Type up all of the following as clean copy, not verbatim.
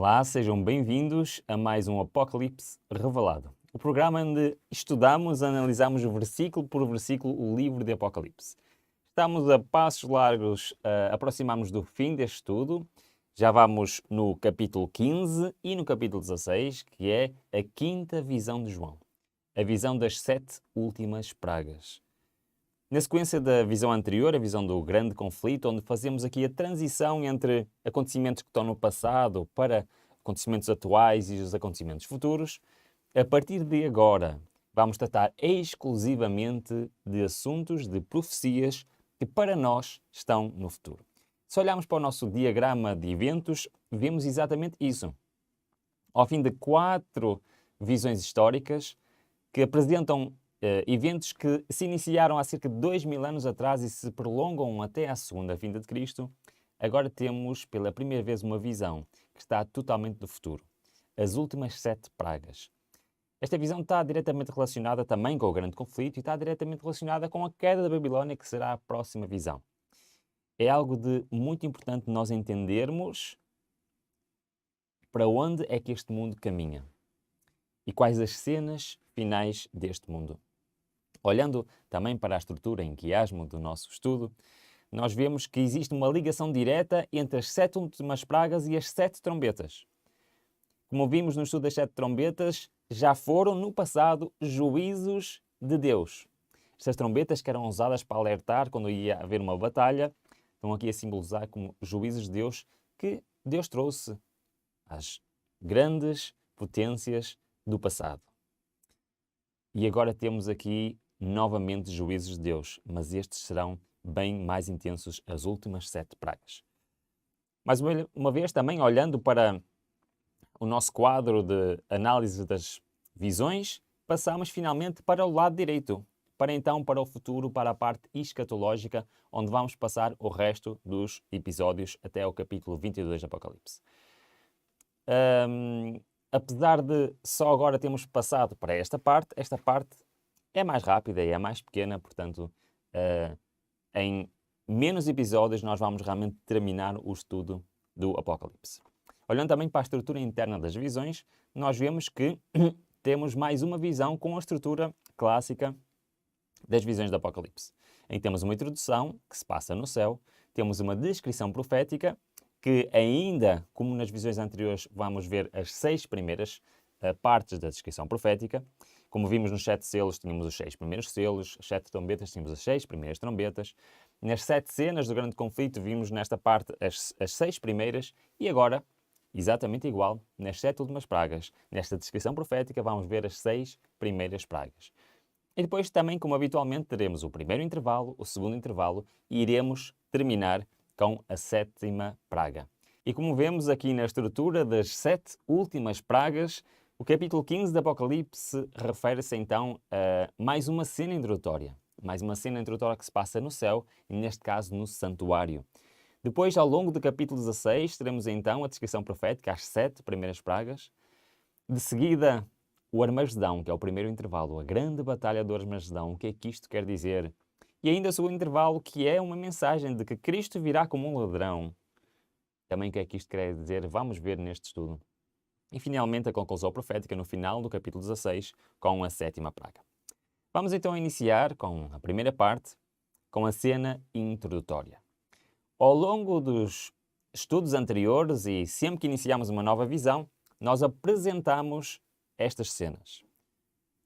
Olá, sejam bem-vindos a mais um Apocalipse Revelado. O programa onde estudamos, analisamos versículo por versículo o livro de Apocalipse. Estamos a passos largos a aproximarmos do fim deste estudo. Já vamos no capítulo 15 e no capítulo 16, que é a quinta visão de João. A visão das 7 últimas pragas. Na sequência da visão anterior, a visão do grande conflito, onde fazemos aqui a transição entre acontecimentos que estão no passado para acontecimentos atuais e os acontecimentos futuros, a partir de agora vamos tratar exclusivamente de assuntos, de profecias que para nós estão no futuro. Se olharmos para o nosso diagrama de eventos, vemos exatamente isso. Ao fim de 4 visões históricas que apresentam eventos que se iniciaram há cerca de 2000 anos atrás e se prolongam até à segunda vinda de Cristo, agora temos pela primeira vez uma visão que está totalmente do futuro. As últimas 7 pragas. Esta visão está diretamente relacionada também com o grande conflito e está diretamente relacionada com a queda da Babilónia, que será a próxima visão. É algo de muito importante nós entendermos para onde é que este mundo caminha e quais as cenas finais deste mundo. Olhando também para a estrutura em quiasmo do nosso estudo, nós vemos que existe uma ligação direta entre as 7 últimas pragas e as 7 trombetas. Como vimos no estudo das 7 trombetas, já foram no passado juízos de Deus. Estas trombetas que eram usadas para alertar quando ia haver uma batalha, estão aqui a simbolizar como juízos de Deus que Deus trouxe às grandes potências do passado. E agora temos aqui novamente juízos de Deus, mas estes serão bem mais intensos, as últimas 7 pragas. Mais uma vez também olhando para o nosso quadro de análise das visões, passamos finalmente para o lado direito, para o futuro, para a parte escatológica, onde vamos passar o resto dos episódios até ao capítulo 22 do Apocalipse. Apesar de só agora termos passado para esta parte é mais rápida e é mais pequena, portanto, em menos episódios nós vamos realmente terminar o estudo do Apocalipse. Olhando também para a estrutura interna das visões, nós vemos que temos mais uma visão com a estrutura clássica das visões do Apocalipse. Em que temos uma introdução, que se passa no céu, temos uma descrição profética, que ainda, como nas visões anteriores, vamos ver as 6 primeiras partes da descrição profética. Como vimos nos 7 selos, tínhamos os 6 primeiros selos, as 7 trombetas, tínhamos as 6 primeiras trombetas. Nas 7 cenas do grande conflito, vimos nesta parte as 6 primeiras e agora, exatamente igual, nas 7 últimas pragas. Nesta descrição profética, vamos ver as 6 primeiras pragas. E depois também, como habitualmente, teremos o primeiro intervalo, o segundo intervalo e iremos terminar com a 7ª praga. E como vemos aqui na estrutura das 7 últimas pragas, o capítulo 15 do Apocalipse refere-se então a mais uma cena introdutória. Mais uma cena introdutória que se passa no céu, e neste caso no santuário. Depois, ao longo do capítulo 16, teremos então a descrição profética, as 7 primeiras pragas. De seguida, o Armagedão, que é o primeiro intervalo, a grande batalha do Armagedão. O que é que isto quer dizer? E ainda o segundo intervalo, que é uma mensagem de que Cristo virá como um ladrão. Também o que é que isto quer dizer? Vamos ver neste estudo. E finalmente a conclusão profética no final do capítulo 16, com a 7ª praga. Vamos então iniciar com a primeira parte, com a cena introdutória. Ao longo dos estudos anteriores e sempre que iniciamos uma nova visão, nós apresentamos estas cenas.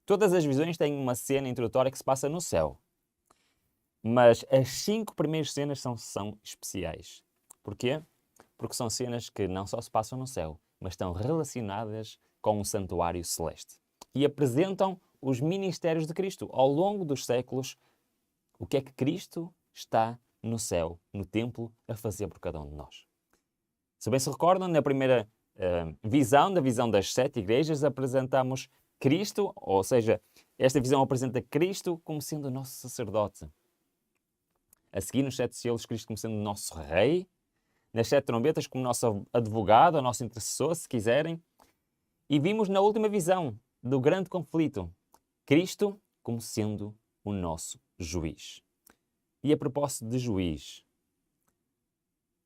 Todas as visões têm uma cena introdutória que se passa no céu. Mas as 5 primeiras cenas são especiais. Porquê? Porque são cenas que não só se passam no céu, mas estão relacionadas com o santuário celeste. E apresentam os ministérios de Cristo. Ao longo dos séculos, o que é que Cristo está no céu, no templo, a fazer por cada um de nós. Se bem se recordam, na primeira visão, da visão das 7 igrejas, apresentamos Cristo, ou seja, esta visão apresenta Cristo como sendo o nosso sacerdote. A seguir, nos 7 selos, Cristo como sendo o nosso rei. Nas 7 trombetas, como nosso advogado, o nosso intercessor, se quiserem. E vimos na última visão do grande conflito, Cristo como sendo o nosso juiz. E a propósito de juiz,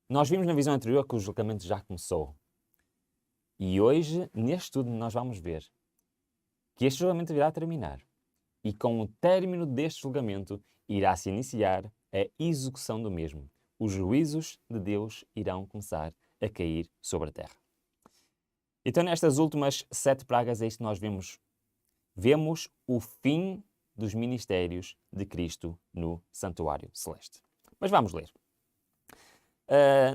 nós vimos na visão anterior que o julgamento já começou. E hoje, neste estudo, nós vamos ver que este julgamento irá terminar. E com o término deste julgamento, irá-se iniciar a execução do mesmo. Os juízos de Deus irão começar a cair sobre a terra. Então, nestas últimas 7 pragas, é isto que nós vemos. Vemos o fim dos ministérios de Cristo no santuário celeste. Mas vamos ler.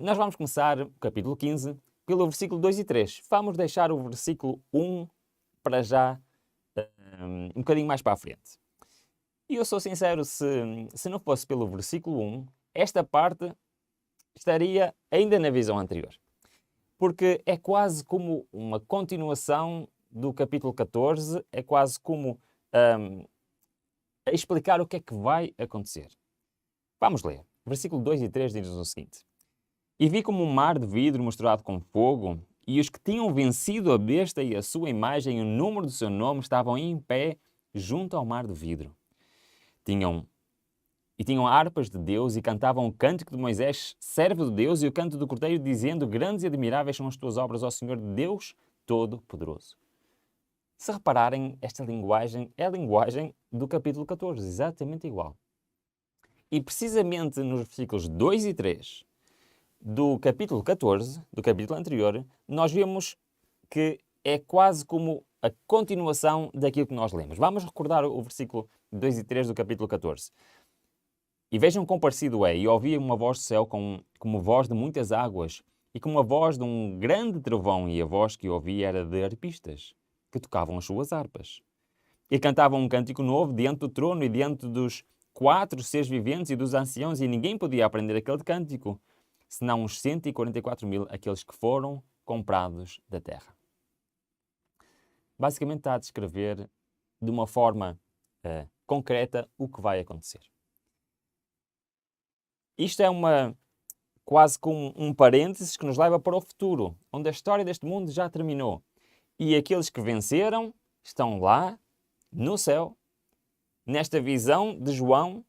Nós vamos começar o capítulo 15 pelo versículo 2 e 3. Vamos deixar o versículo 1 para já um bocadinho mais para a frente. E eu sou sincero, se não fosse pelo versículo 1, esta parte estaria ainda na visão anterior. Porque é quase como uma continuação do capítulo 14, é quase como a explicar o que é que vai acontecer. Vamos ler. Versículo 2 e 3 diz-nos o seguinte: E vi como um mar de vidro misturado com fogo, e os que tinham vencido a besta e a sua imagem e o número do seu nome estavam em pé junto ao mar de vidro. Tinham harpas de Deus e cantavam o cântico de Moisés, servo de Deus, e o canto do Cordeiro, dizendo: Grandes e admiráveis são as tuas obras, ó Senhor Deus Todo-Poderoso. Se repararem, esta linguagem é a linguagem do capítulo 14, exatamente igual. E precisamente nos versículos 2 e 3 do capítulo 14, do capítulo anterior, nós vemos que é quase como a continuação daquilo que nós lemos. Vamos recordar o versículo 2 e 3 do capítulo 14. E vejam quão parecido é, e ouvi uma voz do céu como voz de muitas águas, e como a voz de um grande trovão, e a voz que ouvi era de arpistas, que tocavam as suas harpas. E cantavam um cântico novo diante do trono e diante dos 4 seres viventes e dos anciãos, e ninguém podia aprender aquele cântico, senão uns 144.000, aqueles que foram comprados da terra. Basicamente está a descrever de uma forma concreta o que vai acontecer. Isto é quase como um parênteses que nos leva para o futuro, onde a história deste mundo já terminou. E aqueles que venceram estão lá, no céu, nesta visão de João,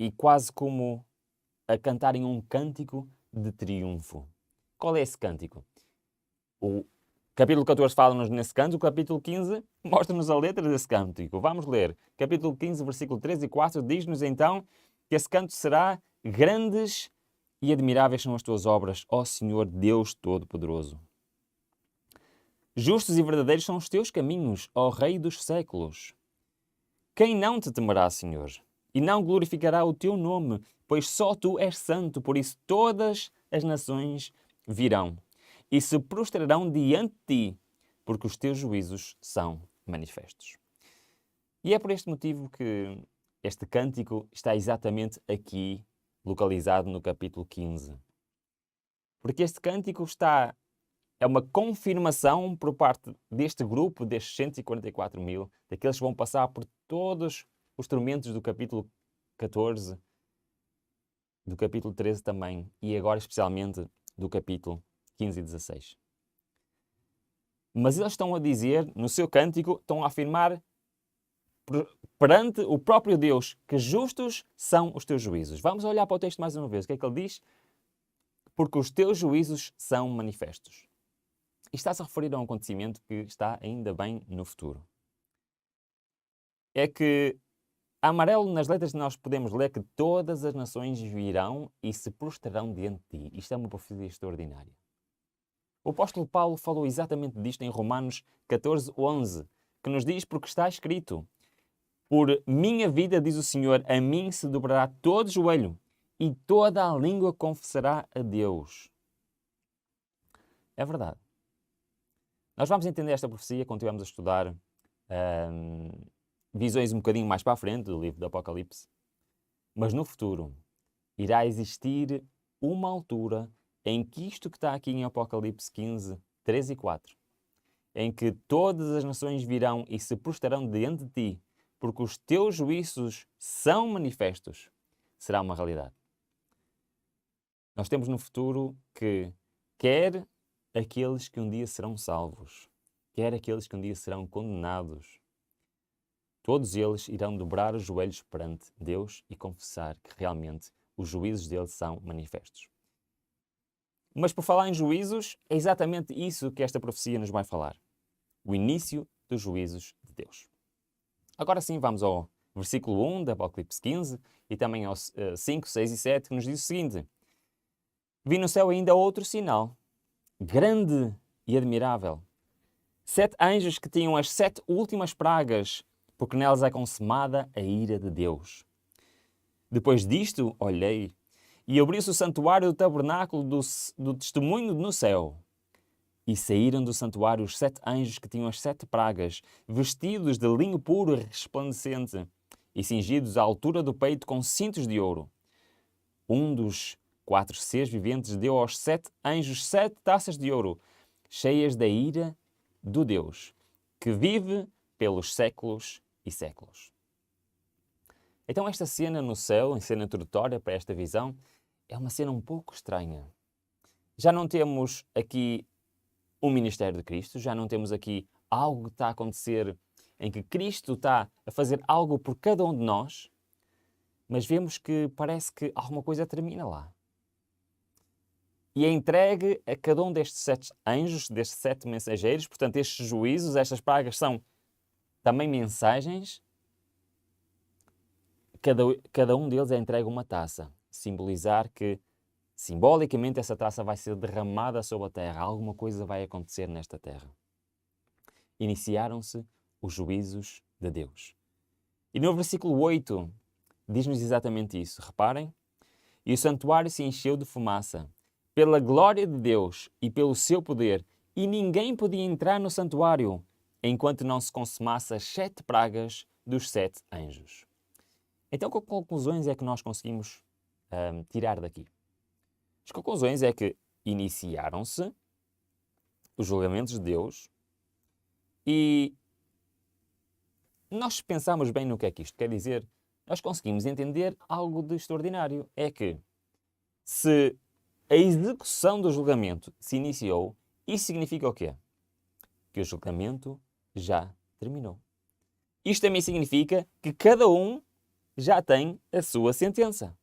e quase como a cantarem um cântico de triunfo. Qual é esse cântico? O capítulo 14 fala-nos nesse cântico, o capítulo 15 mostra-nos a letra desse cântico. Vamos ler. Capítulo 15, versículo 3 e 4 diz-nos então que esse canto será: Grandes e admiráveis são as tuas obras, ó Senhor Deus Todo-Poderoso. Justos e verdadeiros são os teus caminhos, ó Rei dos séculos. Quem não te temerá, Senhor, e não glorificará o teu nome, pois só tu és santo, por isso todas as nações virão e se prostrarão diante de ti, porque os teus juízos são manifestos. E é por este motivo que este cântico está exatamente aqui, localizado no capítulo 15. Porque este cântico é uma confirmação por parte deste grupo, destes 144.000, daqueles que vão passar por todos os tormentos do capítulo 14, do capítulo 13 também, e agora especialmente do capítulo 15 e 16. Mas eles estão a dizer, no seu cântico, estão a afirmar perante o próprio Deus que justos são os teus juízos. Vamos olhar para o texto mais uma vez. O que é que ele diz? Porque os teus juízos são manifestos. E está-se a referir a um acontecimento que está ainda bem no futuro. É que, a amarelo nas letras nós podemos ler que todas as nações virão e se prostrarão diante de ti. Isto é uma profecia extraordinária. O apóstolo Paulo falou exatamente disto em Romanos 14:11, que nos diz: porque está escrito: por minha vida, diz o Senhor, a mim se dobrará todo joelho e toda a língua confessará a Deus. É verdade. Nós vamos entender esta profecia quando estivermos a estudar visões um bocadinho mais para a frente do livro do Apocalipse. Mas no futuro irá existir uma altura em que isto que está aqui em Apocalipse 15, 3 e 4, em que todas as nações virão e se prostrarão diante de ti, porque os teus juízos são manifestos, será uma realidade. Nós temos no futuro que quer aqueles que um dia serão salvos, quer aqueles que um dia serão condenados, todos eles irão dobrar os joelhos perante Deus e confessar que realmente os juízos dele são manifestos. Mas por falar em juízos, é exatamente isso que esta profecia nos vai falar. O início dos juízos de Deus. Agora sim, vamos ao versículo 1 de Apocalipse 15 e também aos 5, 6 e 7, que nos diz o seguinte: Vi no céu ainda outro sinal, grande e admirável. 7 anjos que tinham as 7 últimas pragas, porque nelas é consumada a ira de Deus. Depois disto, olhei, e abriu-se o santuário do tabernáculo do testemunho no céu. E saíram do santuário os 7 anjos que tinham as 7 pragas, vestidos de linho puro e resplandecente, e cingidos à altura do peito com cintos de ouro. Um dos 4 seres viventes deu aos 7 anjos 7 taças de ouro, cheias da ira do Deus, que vive pelos séculos e séculos. Então esta cena no céu, em cena introdutória para esta visão, é uma cena um pouco estranha. Já não temos aqui o ministério de Cristo, já não temos aqui algo que está a acontecer em que Cristo está a fazer algo por cada um de nós, mas vemos que parece que alguma coisa termina lá. E é entregue a cada um destes 7 anjos, destes 7 mensageiros, portanto estes juízos, estas pragas são também mensagens. Cada um deles é entregue uma taça, simbolizar que simbolicamente essa taça vai ser derramada sobre a terra, alguma coisa vai acontecer nesta terra. Iniciaram-se os juízos de Deus. E no versículo 8 diz-nos exatamente isso. Reparem, e o santuário se encheu de fumaça, pela glória de Deus e pelo seu poder, e ninguém podia entrar no santuário, enquanto não se consumasse as 7 pragas dos 7 anjos. Então, que conclusões é que nós conseguimos tirar daqui? As conclusões é que iniciaram-se os julgamentos de Deus e nós pensamos bem no que é que isto quer dizer. Nós conseguimos entender algo de extraordinário. É que se a execução do julgamento se iniciou, isso significa o quê? Que o julgamento já terminou. Isto também significa que cada um já tem a sua sentença.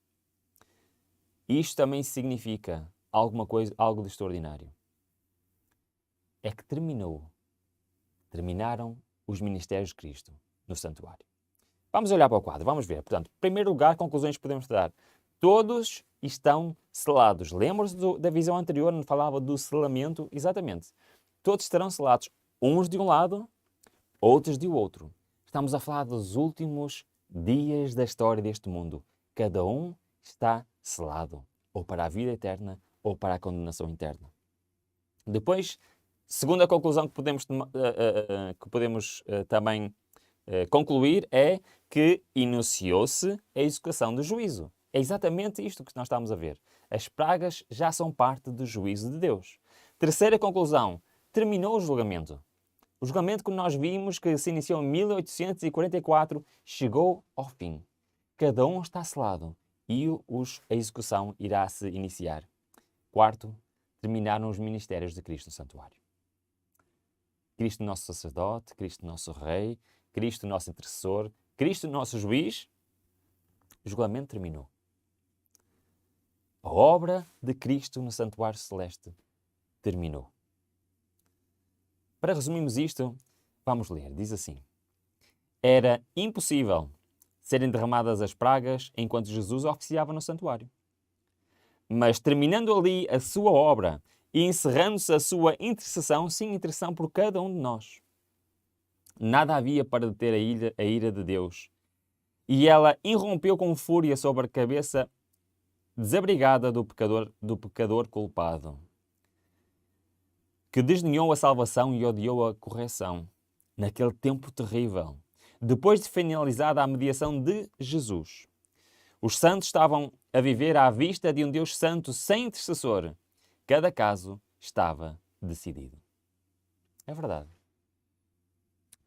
Isto também significa alguma coisa, algo de extraordinário. É que terminaram os ministérios de Cristo no santuário. Vamos olhar para o quadro, vamos ver. Portanto, em primeiro lugar, conclusões que podemos dar. Todos estão selados. Lembram-se da visão anterior, onde falava do selamento? Exatamente. Todos estarão selados, uns de um lado, outros de outro. Estamos a falar dos últimos dias da história deste mundo. Cada um está selado, ou para a vida eterna, ou para a condenação eterna. Depois, segunda conclusão que podemos também concluir é que iniciou-se a execução do juízo. É exatamente isto que nós estamos a ver. As pragas já são parte do juízo de Deus. Terceira conclusão, terminou o julgamento. O julgamento que nós vimos, que se iniciou em 1844, chegou ao fim. Cada um está selado e a execução irá se iniciar. Quarto, terminaram os ministérios de Cristo no santuário. Cristo nosso sacerdote, Cristo nosso rei, Cristo nosso intercessor, Cristo nosso juiz. O julgamento terminou. A obra de Cristo no santuário celeste terminou. Para resumirmos isto, vamos ler. Diz assim: era impossível serem derramadas as pragas enquanto Jesus oficiava no santuário. Mas terminando ali a sua obra e encerrando-se a sua intercessão, sim, intercessão por cada um de nós, nada havia para deter a ira de Deus. E ela irrompeu com fúria sobre a cabeça desabrigada do pecador culpado, que desdenhou a salvação e odiou a correção, naquele tempo terrível, depois de finalizada a mediação de Jesus. Os santos estavam a viver à vista de um Deus santo sem intercessor. Cada caso estava decidido. É verdade.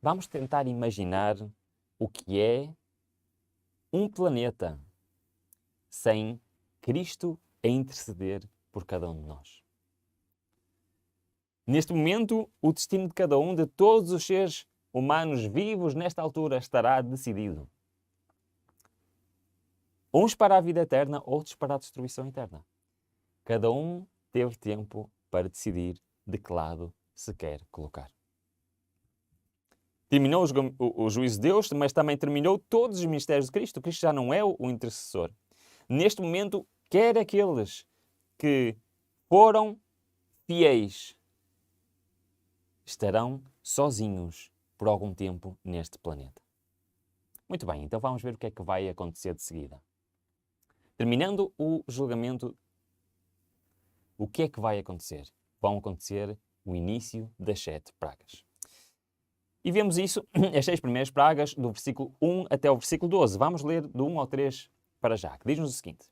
Vamos tentar imaginar o que é um planeta sem Cristo a interceder por cada um de nós. Neste momento, o destino de cada um, de todos os seres humanos vivos nesta altura, estará decidido. Uns para a vida eterna, outros para a destruição eterna. Cada um teve tempo para decidir de que lado se quer colocar. Terminou o juízo de Deus, mas também terminou todos os ministérios de Cristo. Cristo já não é o intercessor. Neste momento, quer aqueles que foram fiéis estarão sozinhos por algum tempo neste planeta. Muito bem, então vamos ver o que é que vai acontecer de seguida. Terminando o julgamento, o que é que vai acontecer? Vão acontecer o início das 7 pragas. E vemos isso, as 6 primeiras pragas, do versículo 1 até o versículo 12. Vamos ler do 1 ao 3 para já, que diz-nos o seguinte.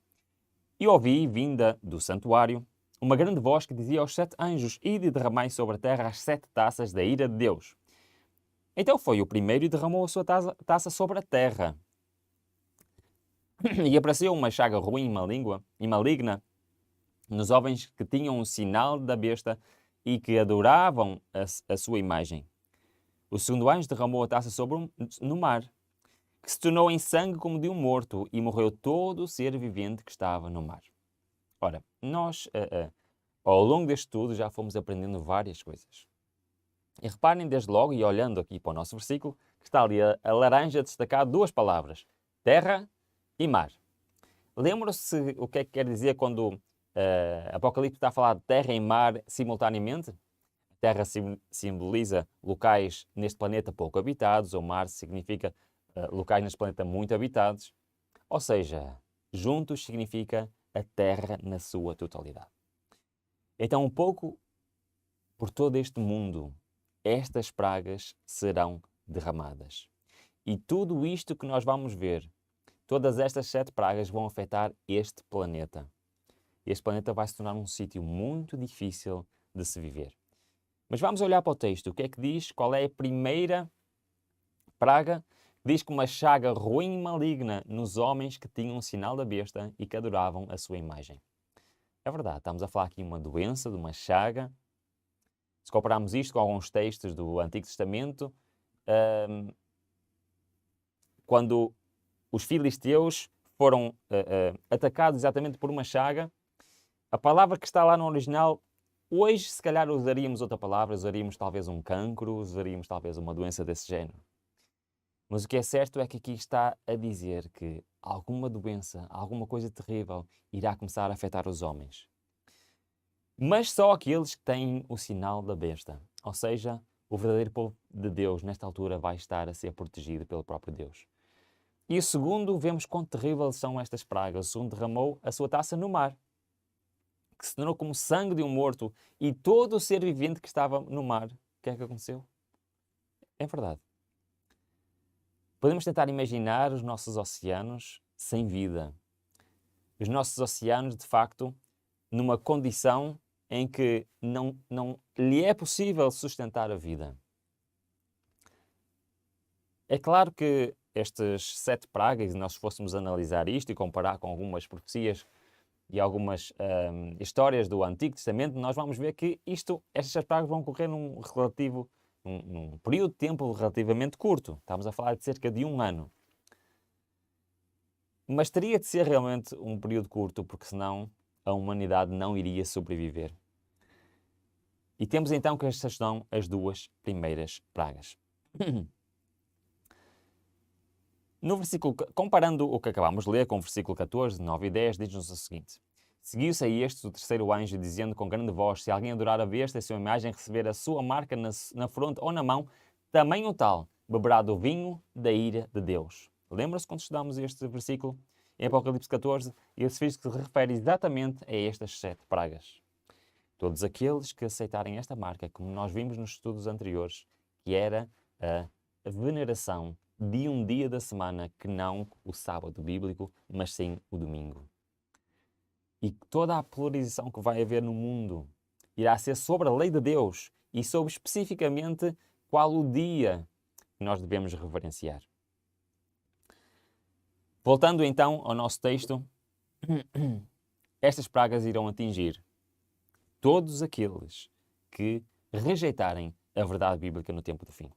E ouvi, vinda do santuário, uma grande voz que dizia aos 7 anjos, ide e derramai sobre a terra as 7 taças da ira de Deus. Então foi o primeiro e derramou a sua taça sobre a terra. E apareceu uma chaga ruim e maligna nos homens que tinham o sinal da besta e que adoravam a sua imagem. O segundo anjo derramou a taça no mar, que se tornou em sangue como de um morto, e morreu todo o ser vivente que estava no mar. Ora, nós, ao longo deste estudo, já fomos aprendendo várias coisas. E reparem desde logo, e olhando aqui para o nosso versículo, que está ali a laranja destacado 2 palavras, terra e mar. Lembram-se o que é que quer dizer quando Apocalipse está a falar de terra e mar simultaneamente? Terra simboliza locais neste planeta pouco habitados, ou mar significa locais neste planeta muito habitados. Ou seja, juntos significa a Terra na sua totalidade. Então, um pouco por todo este mundo, estas pragas serão derramadas. E tudo isto que nós vamos ver, todas estas 7 pragas vão afetar este planeta. Este planeta vai se tornar um sítio muito difícil de se viver. Mas vamos olhar para o texto. O que é que diz? Qual é a primeira praga? Diz que uma chaga ruim e maligna nos homens que tinham o sinal da besta e que adoravam a sua imagem. É verdade, estamos a falar aqui de uma doença, de uma chaga. Se compararmos isto com alguns textos do Antigo Testamento, quando os filisteus foram atacados exatamente por uma chaga, a palavra que está lá no original, hoje se calhar usaríamos outra palavra, usaríamos talvez um cancro, usaríamos talvez uma doença desse género. Mas o que é certo é que aqui está a dizer que alguma doença, alguma coisa terrível irá começar a afetar os homens. Mas só aqueles que têm o sinal da besta. Ou seja, o verdadeiro povo de Deus, nesta altura, vai estar a ser protegido pelo próprio Deus. E o segundo, vemos quão terríveis são estas pragas. O segundo derramou a sua taça no mar, que se tornou como sangue de um morto, e todo o ser vivente que estava no mar. O que é que aconteceu? É verdade. Podemos tentar imaginar os nossos oceanos sem vida. Os nossos oceanos, de facto, numa condição em que não lhe é possível sustentar a vida. É claro que estas 7 pragas, e nós fôssemos analisar isto e comparar com algumas profecias e algumas histórias do Antigo Testamento, nós vamos ver que estas pragas vão ocorrer num período de tempo relativamente curto. Estamos a falar de cerca de 1 ano. Mas teria de ser realmente um período curto, porque senão a humanidade não iria sobreviver. E temos então que estas são as 2 primeiras pragas. No versículo, comparando o que acabamos de ler com o versículo 14, 9 e 10, diz-nos o seguinte. Seguiu-se a estes o terceiro anjo, dizendo com grande voz, se alguém adorar a besta e a sua imagem receber a sua marca na fronte ou na mão, também o tal beberá do vinho da ira de Deus. Lembra-se quando estudamos este versículo em Apocalipse 14? Esse versículo se refere exatamente a estas 7 pragas. Todos aqueles que aceitarem esta marca, como nós vimos nos estudos anteriores, que era a veneração de um dia da semana que não o sábado bíblico, mas sim o domingo. E toda a polarização que vai haver no mundo irá ser sobre a lei de Deus e sobre especificamente qual o dia que nós devemos reverenciar. Voltando então ao nosso texto, estas pragas irão atingir todos aqueles que rejeitarem a verdade bíblica no tempo do fim.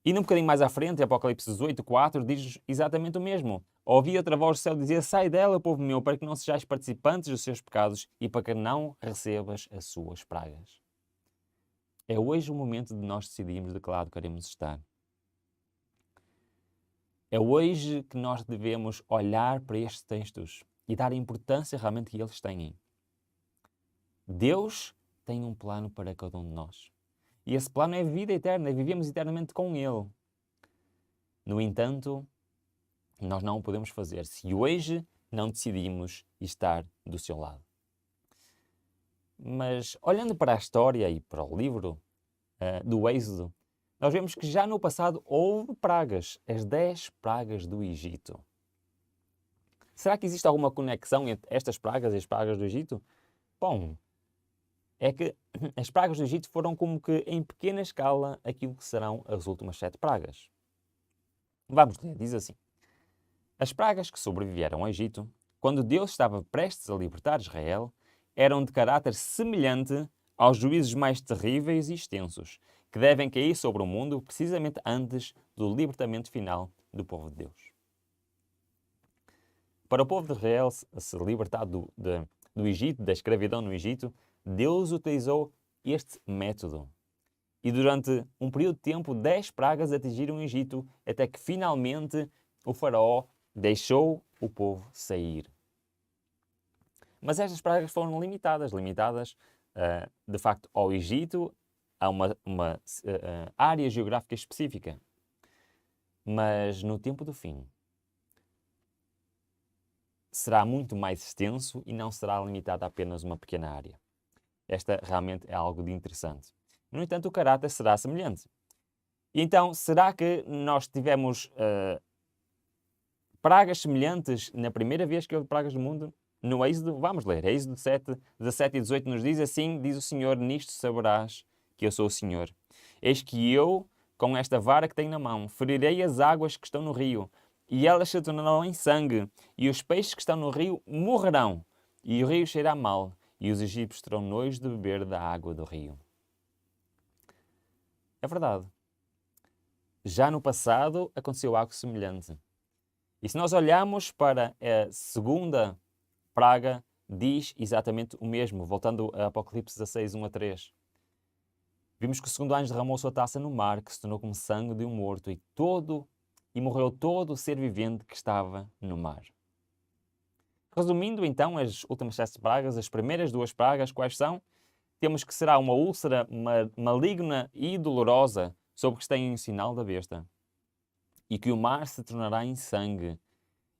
E num bocadinho mais à frente, em Apocalipse 18, 4, diz exatamente o mesmo. Ouvi outra voz do céu dizer: sai dela, povo meu, para que não sejais participantes dos seus pecados e para que não recebas as suas pragas. É hoje o momento de nós decidirmos de que lado queremos estar. É hoje que nós devemos olhar para estes textos e dar a importância realmente que eles têm. Deus tem um plano para cada um de nós. E esse plano é vida eterna, vivemos eternamente com Ele. No entanto, nós não o podemos fazer se hoje não decidimos estar do seu lado. Mas olhando para a história e para o livro do Êxodo, nós vemos que já no passado houve pragas, as 10 pragas do Egito. Será que existe alguma conexão entre estas pragas e as pragas do Egito? Bom, é que as pragas do Egito foram como que em pequena escala aquilo que serão as últimas 7 pragas. Vamos ler, diz assim. As pragas que sobreviveram ao Egito, quando Deus estava prestes a libertar Israel, eram de caráter semelhante aos juízos mais terríveis e extensos, que devem cair sobre o mundo precisamente antes do libertamento final do povo de Deus. Para o povo de Israel se libertar do Egito, da escravidão no Egito, Deus utilizou este método. E durante um período de tempo, 10 pragas atingiram o Egito, até que finalmente o faraó deixou o povo sair. Mas estas pragas foram limitadas de facto ao Egito, a uma área geográfica específica. Mas no tempo do fim, será muito mais extenso e não será limitado a apenas uma pequena área. Esta realmente é algo de interessante. No entanto, o caráter será semelhante. E então, será que nós tivemos pragas semelhantes na primeira vez que houve pragas no mundo? No Êxodo, vamos ler. Êxodo 7, 17 e 18 nos diz assim, diz o Senhor, nisto saberás que eu sou o Senhor. Eis que eu, com esta vara que tenho na mão, ferirei as águas que estão no rio, e elas se tornarão em sangue, e os peixes que estão no rio morrerão, e o rio cheirará mal, e os egípcios terão nojo de beber da água do rio. É verdade. Já no passado aconteceu algo semelhante. E se nós olharmos para a segunda praga, diz exatamente o mesmo, voltando a Apocalipse 16, 1 a 3. Vimos que o segundo anjo derramou sua taça no mar, que se tornou como sangue de um morto, e morreu todo o ser vivente que estava no mar. Resumindo então as últimas 7 pragas, as primeiras 2 pragas, quais são? Temos que será uma úlcera maligna e dolorosa sobre que tem o sinal da besta, e que o mar se tornará em sangue,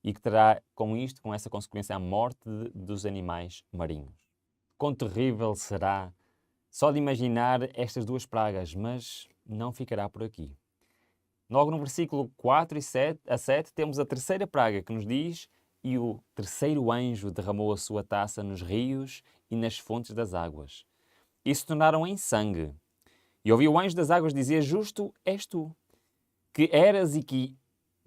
e que terá com essa consequência, a morte dos animais marinhos. Quão terrível será só de imaginar estas 2 pragas, mas não ficará por aqui. Logo no versículo 4 a 7 temos a terceira praga que nos diz: e o terceiro anjo derramou a sua taça nos rios e nas fontes das águas, e se tornaram em sangue. E ouvi o anjo das águas dizer: justo és tu, que eras e que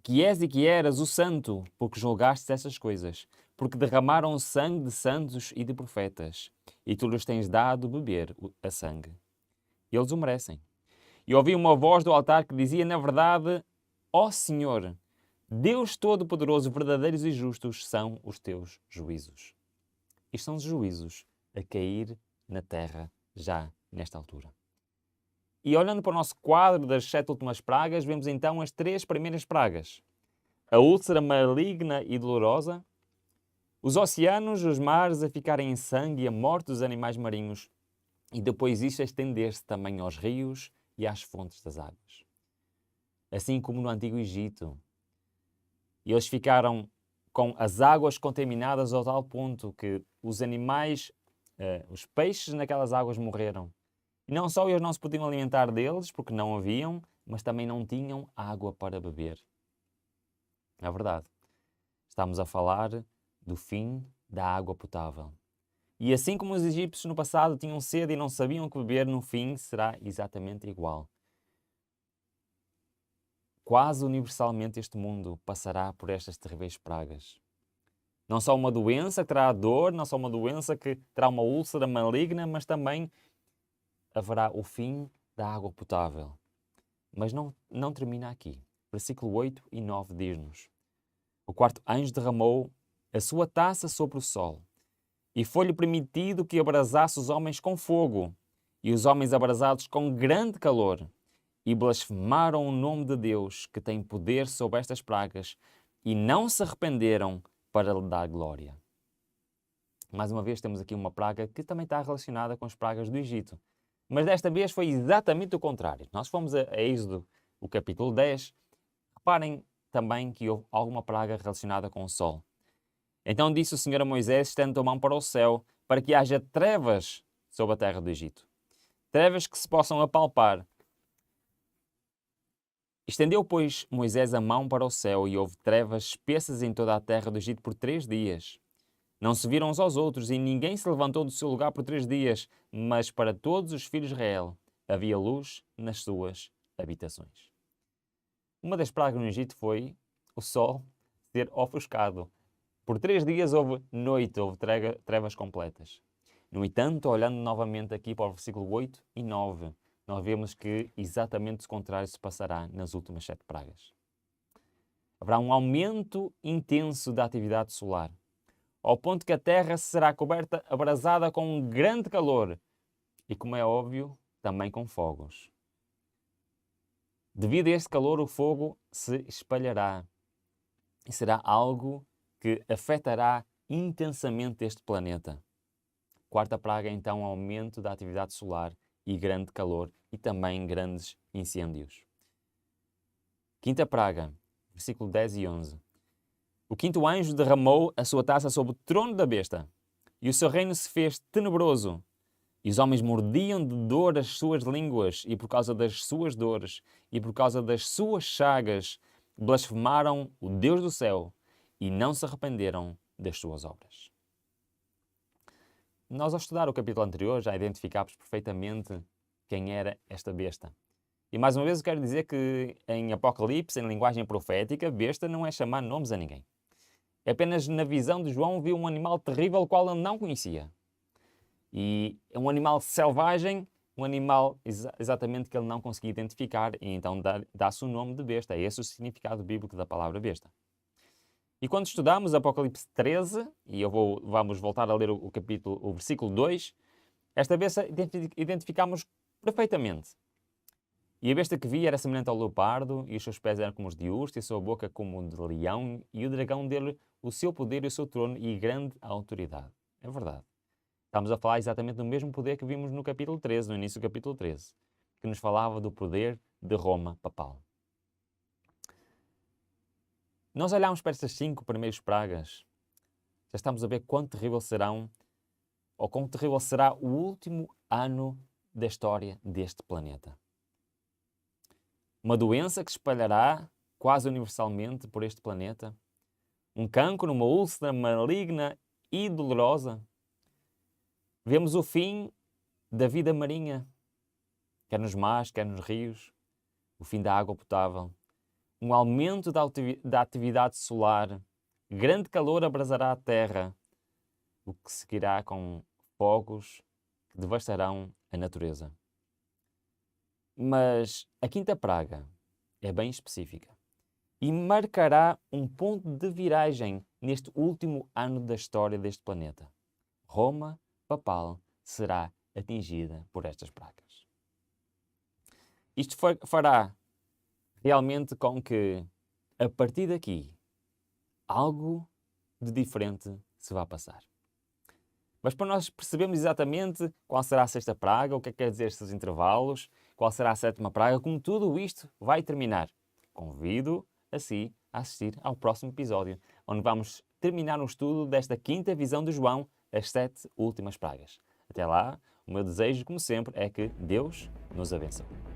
és e que eras o santo, porque julgaste essas coisas, porque derramaram sangue de santos e de profetas, e tu lhes tens dado beber a sangue. Eles o merecem. E ouvi uma voz do altar que dizia, na verdade, ó Senhor, Deus Todo-Poderoso, verdadeiros e justos são os teus juízos. Isto são os juízos a cair na terra já nesta altura. E olhando para o nosso quadro das 7 últimas pragas, vemos então as 3 primeiras pragas. A úlcera maligna e dolorosa, os oceanos, os mares a ficarem em sangue e a morte dos animais marinhos, e depois isto a estender-se também aos rios e às fontes das águas. Assim como no Antigo Egito. E eles ficaram com as águas contaminadas ao tal ponto que os animais, os peixes naquelas águas morreram. E não só eles não se podiam alimentar deles, porque não haviam, mas também não tinham água para beber. É verdade. Estamos a falar do fim da água potável. E assim como os egípcios no passado tinham sede e não sabiam o que beber, no fim será exatamente igual. Quase universalmente este mundo passará por estas terríveis pragas. Não só uma doença que terá dor, não só uma doença que terá uma úlcera maligna, mas também haverá o fim da água potável. Mas não termina aqui. Versículo 8 e 9 diz-nos: O quarto anjo derramou a sua taça sobre o sol, e foi-lhe permitido que abrasasse os homens com fogo, e os homens abrasados com grande calor, e blasfemaram o nome de Deus, que tem poder sobre estas pragas, e não se arrependeram para lhe dar glória. Mais uma vez temos aqui uma praga que também está relacionada com as pragas do Egito. Mas desta vez foi exatamente o contrário. Nós fomos a Êxodo, o capítulo 10. Reparem também que houve alguma praga relacionada com o sol. Então disse o Senhor a Moisés, estendendo a mão para o céu, para que haja trevas sobre a terra do Egito. Trevas que se possam apalpar. Estendeu, pois, Moisés a mão para o céu, e houve trevas espessas em toda a terra do Egito por 3 dias. Não se viram uns aos outros, e ninguém se levantou do seu lugar por 3 dias, mas para todos os filhos de Israel havia luz nas suas habitações. Uma das pragas no Egito foi o sol ser ofuscado. Por 3 dias houve noite, houve trevas completas. No entanto, olhando novamente aqui para o versículo 8 e 9, nós vemos que exatamente o contrário se passará nas últimas 7 pragas. Haverá um aumento intenso da atividade solar, ao ponto que a terra será coberta, abrasada com um grande calor e, como é óbvio, também com fogos. Devido a este calor, o fogo se espalhará e será algo que afetará intensamente este planeta. Quarta praga, então, aumento da atividade solar e grande calor e também grandes incêndios. Quinta praga, versículo 10 e 11. O quinto anjo derramou a sua taça sobre o trono da besta, e o seu reino se fez tenebroso. E os homens mordiam de dor as suas línguas, e por causa das suas dores e por causa das suas chagas, blasfemaram o Deus do céu e não se arrependeram das suas obras. Nós, ao estudar o capítulo anterior, já identificámos perfeitamente quem era esta besta. E mais uma vez eu quero dizer que em Apocalipse, em linguagem profética, besta não é chamar nomes a ninguém. É apenas na visão de João viu um animal terrível, o qual ele não conhecia. E é um animal selvagem, um animal exatamente que ele não conseguia identificar, e então dá-se o nome de besta. É esse o significado bíblico da palavra besta. E quando estudamos Apocalipse 13, e vamos voltar a ler o versículo 2, esta besta identificamos perfeitamente. E a besta que vi era semelhante ao leopardo, e os seus pés eram como os de urso, e a sua boca como o de leão, e o dragão dele o seu poder e o seu trono e grande autoridade. É verdade. Estamos a falar exatamente do mesmo poder que vimos no capítulo 13, no início do capítulo 13, que nos falava do poder de Roma papal. Nós olhamos para estas 5 primeiras pragas, já estamos a ver quão terrível serão, ou quão terrível será o último ano da história deste planeta. Uma doença que se espalhará quase universalmente por este planeta, um cancro, uma úlcera maligna e dolorosa. Vemos o fim da vida marinha, quer nos mares, quer nos rios, o fim da água potável, um aumento da atividade solar, grande calor abrasará a terra, o que seguirá com fogos que devastarão a natureza. Mas a quinta praga é bem específica e marcará um ponto de viragem neste último ano da história deste planeta. Roma papal será atingida por estas pragas. Isto fará realmente com que, a partir daqui, algo de diferente se vá passar. Mas para nós percebermos exatamente qual será a sexta praga, o que é que quer dizer estes intervalos, qual será a sétima praga, como tudo isto vai terminar, convido a si a assistir ao próximo episódio, onde vamos terminar um estudo desta quinta visão de João, as 7 últimas pragas. Até lá, o meu desejo, como sempre, é que Deus nos abençoe.